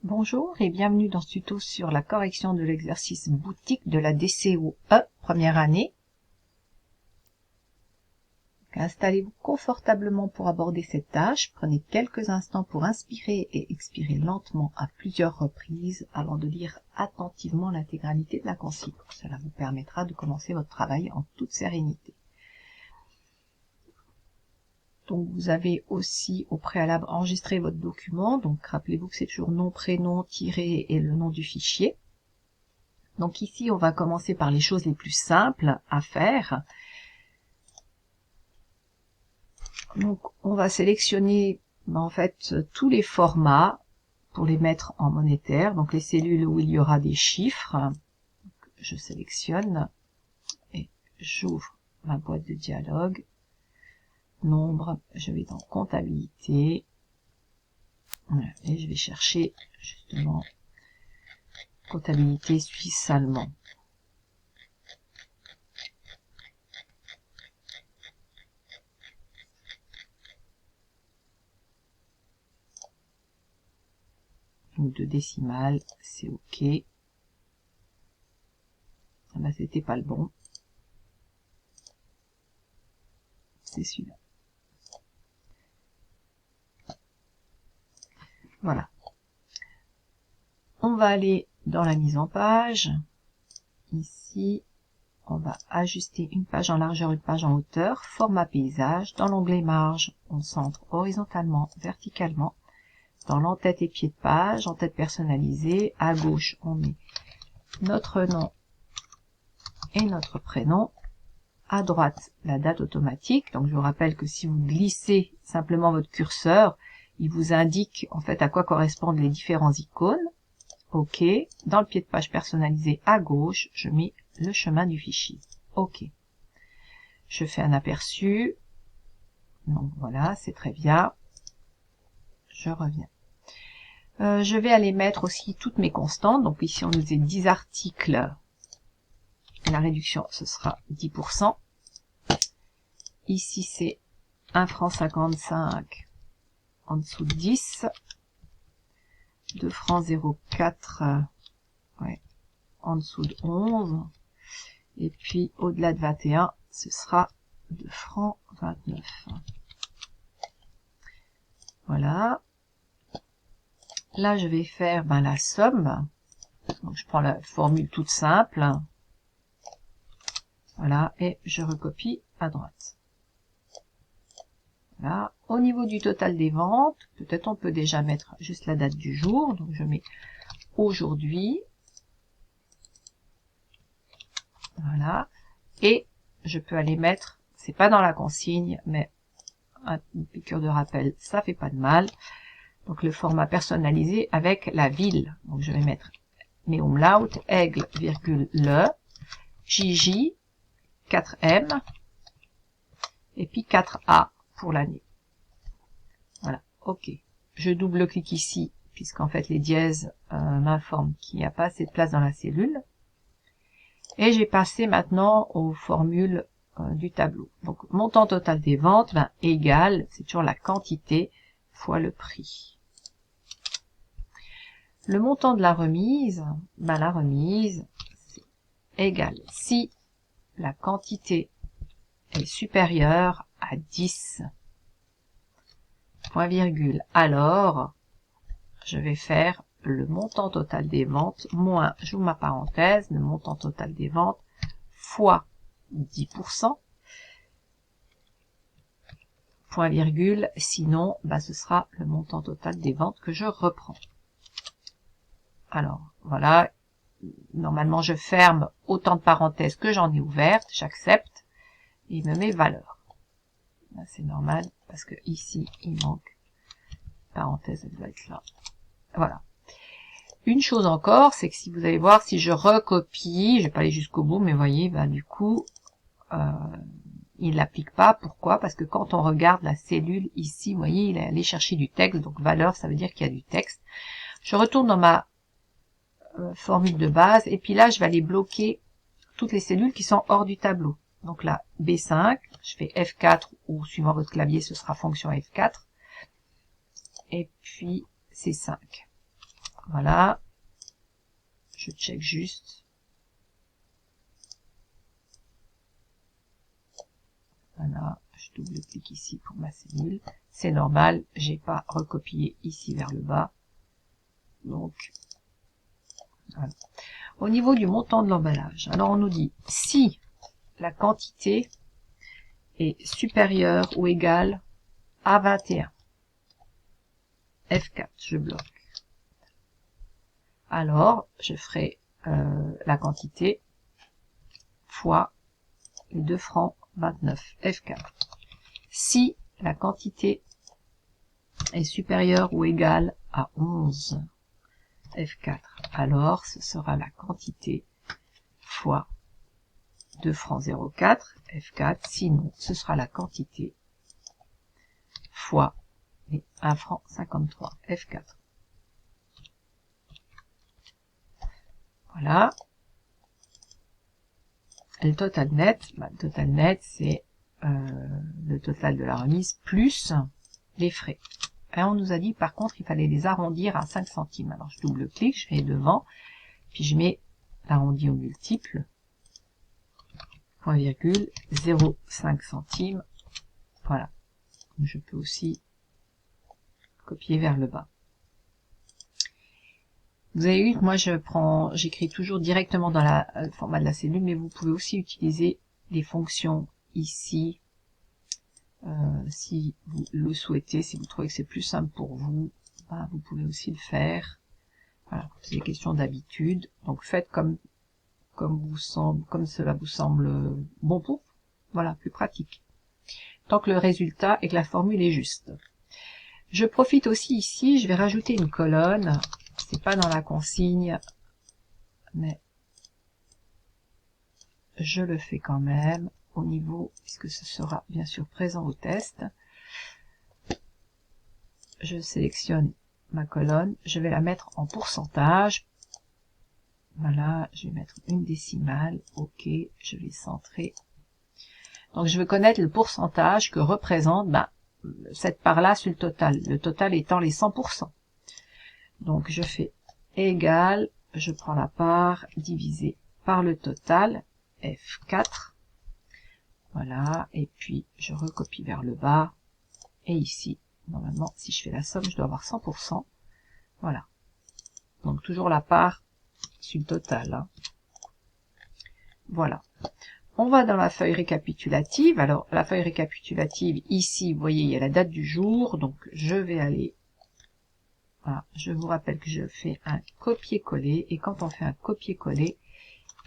Bonjour et bienvenue dans ce tuto sur la correction de l'exercice boutique de la DCOE première année. Installez-vous confortablement pour aborder cette tâche. Prenez quelques instants pour inspirer et expirer lentement à plusieurs reprises avant de lire attentivement l'intégralité de la consigne. Cela vous permettra de commencer votre travail en toute sérénité. Donc vous avez aussi au préalable enregistré votre document, donc rappelez-vous que c'est toujours nom, prénom, tiré et le nom du fichier. Donc ici on va commencer par les choses les plus simples à faire. Donc on va sélectionner en fait tous les formats pour les mettre en monétaire, donc les cellules où il y aura des chiffres. Donc, je sélectionne et j'ouvre ma boîte de dialogue. Nombre, je vais dans comptabilité et je vais chercher justement comptabilité suisse-allemand. Donc de décimales, c'est OK. Ah ben, c'était pas le bon. C'est celui-là. Voilà. On va aller dans la mise en page. Ici, on va ajuster une page en largeur, une page en hauteur. Format paysage. Dans l'onglet marge, on centre horizontalement, verticalement. Dans l'entête et pied de page, en-tête personnalisée, à gauche, on met notre nom et notre prénom. À droite, la date automatique. Donc, je vous rappelle que si vous glissez simplement votre curseur, il vous indique en fait à quoi correspondent les différents icônes. OK. Dans le pied de page personnalisé à gauche, je mets le chemin du fichier. OK. Je fais un aperçu. Donc voilà, c'est très bien. Je reviens. Je vais aller mettre aussi toutes mes constantes. Donc ici, on nous dit 10 articles. La réduction, ce sera 10%. Ici, c'est 1,55 franc en dessous de 10. 2 francs 0,4 ouais, en dessous de 11. Et puis, au-delà de 21, ce sera 2 francs 29. Voilà. Là, je vais faire la somme. Donc, je prends la formule toute simple. Voilà, et je recopie à droite. Voilà. Au niveau du total des ventes, peut-être on peut déjà mettre juste la date du jour. Donc, je mets aujourd'hui. Voilà. Et je peux aller mettre, c'est pas dans la consigne, mais une piqûre de rappel, ça fait pas de mal. Donc, le format personnalisé avec la ville. Donc, je vais mettre mes umlaut, aigle, virgule, le, JJ, 4M, et puis 4A pour l'année. Voilà, OK. Je double-clique ici, puisqu'en fait les dièses m'informent qu'il n'y a pas assez de place dans la cellule. Et j'ai passé maintenant aux formules du tableau. Donc, montant total des ventes, égal, c'est toujours la quantité fois le prix. Le montant de la remise, la remise, c'est égal. Si la quantité est supérieure à 10, point virgule, alors je vais faire le montant total des ventes moins, j'ouvre ma parenthèse, le montant total des ventes fois 10%, point virgule, sinon ce sera le montant total des ventes que je reprends. Alors voilà, normalement je ferme autant de parenthèses que j'en ai ouvertes, j'accepte et il me met valeur. C'est normal parce que ici il manque parenthèse, elle doit être là. Voilà. Une chose encore, c'est que si vous allez voir, si je recopie, je vais pas aller jusqu'au bout, mais vous voyez, du coup, il l'applique pas. Pourquoi? Parce que quand on regarde la cellule ici, vous voyez, il est allé chercher du texte, donc valeur, ça veut dire qu'il y a du texte. Je retourne dans ma formule de base, et puis là, je vais aller bloquer toutes les cellules qui sont hors du tableau. Donc là, B5, je fais F4, ou suivant votre clavier, ce sera fonction F4, et puis C5. Voilà. Je check juste. Voilà. Je double-clique ici pour ma cellule. C'est normal, j'ai pas recopié ici vers le bas. Donc, voilà. Au niveau du montant de l'emballage, alors on nous dit si la quantité est supérieure ou égale à 21. F4, je bloque. Alors, je ferai la quantité fois les 2 francs 29, F4. Si la quantité est supérieure ou égale à 11, F4, alors ce sera la quantité fois 2 francs 04, F4, sinon ce sera la quantité fois les 1 franc 53, F4. Voilà. Le total net, le total net c'est le total de la remise plus les frais. Et on nous a dit par contre il fallait les arrondir à 5 centimes. Alors je double-clique, je vais devant, puis je mets l'arrondi au multiple, point virgule, 0,5 centimes. Voilà. Je peux aussi copier vers le bas. Vous avez vu que moi j'écris toujours directement dans le format de la cellule, mais vous pouvez aussi utiliser les fonctions ici, si vous le souhaitez, si vous trouvez que c'est plus simple pour vous, ben, vous pouvez aussi le faire. Voilà, c'est des questions d'habitude, donc faites comme cela vous semble bon pour vous. Voilà, plus pratique. Tant que le résultat et que la formule est juste. Je profite aussi ici, je vais rajouter une colonne. C'est pas dans la consigne, mais je le fais quand même au niveau, puisque ce sera bien sûr présent au test. Je sélectionne ma colonne, je vais la mettre en pourcentage. Voilà, je vais mettre une décimale, ok, je vais centrer. Donc je veux connaître le pourcentage que représente cette part-là sur le total étant les 100%. Donc je fais égal, je prends la part divisé par le total, F4, voilà, et puis je recopie vers le bas, et ici, normalement, si je fais la somme, je dois avoir 100%, voilà. Donc toujours la part sur le total, hein. Voilà. On va dans la feuille récapitulative. Alors, la feuille récapitulative, ici, vous voyez, il y a la date du jour, donc je vais aller... Voilà, je vous rappelle que je fais un copier-coller, et quand on fait un copier-coller,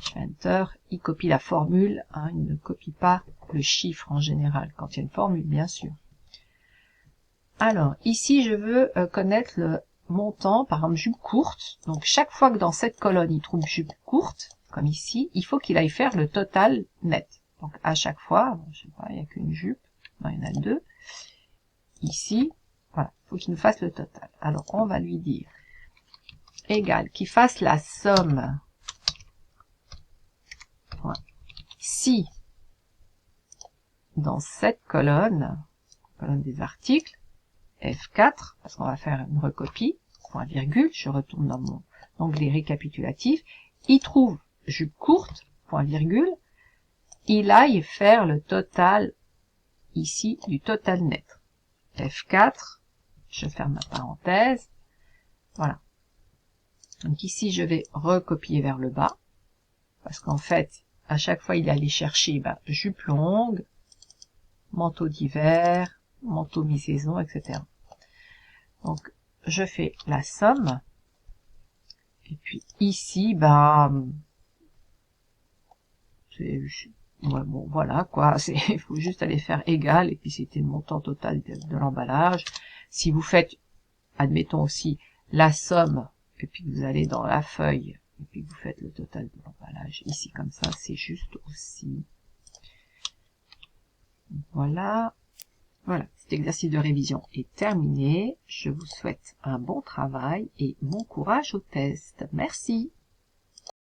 je fais Enter, il copie la formule, hein, il ne copie pas le chiffre en général, quand il y a une formule, bien sûr. Alors, ici, je veux connaître le montant, par exemple, jupe courte. Donc, chaque fois que dans cette colonne, il trouve jupe courte, comme ici, il faut qu'il aille faire le total net. Donc, à chaque fois, je sais pas, il n'y a qu'une jupe, non, il y en a deux. Ici, voilà, il faut qu'il nous fasse le total. Alors, on va lui dire égal, qu'il fasse la somme. Voilà. Si, dans cette colonne des articles, F4, parce qu'on va faire une recopie, point virgule, je retourne dans mon onglet récapitulatif, il trouve jupe courte, point virgule, il aille faire le total ici du total net. F4, je ferme ma parenthèse, voilà. Donc ici je vais recopier vers le bas, parce qu'en fait, à chaque fois il allait chercher jupe longue, manteau d'hiver, manteau mi-saison, etc. Donc, je fais la somme. Et puis ici, ouais, bon, voilà quoi. Il faut juste aller faire égal. Et puis c'était le montant total de l'emballage. Si vous faites, admettons aussi, la somme, et puis vous allez dans la feuille, et puis vous faites le total de l'emballage. Ici, comme ça, c'est juste aussi. Voilà. Voilà, cet exercice de révision est terminé. Je vous souhaite un bon travail et bon courage au test. Merci.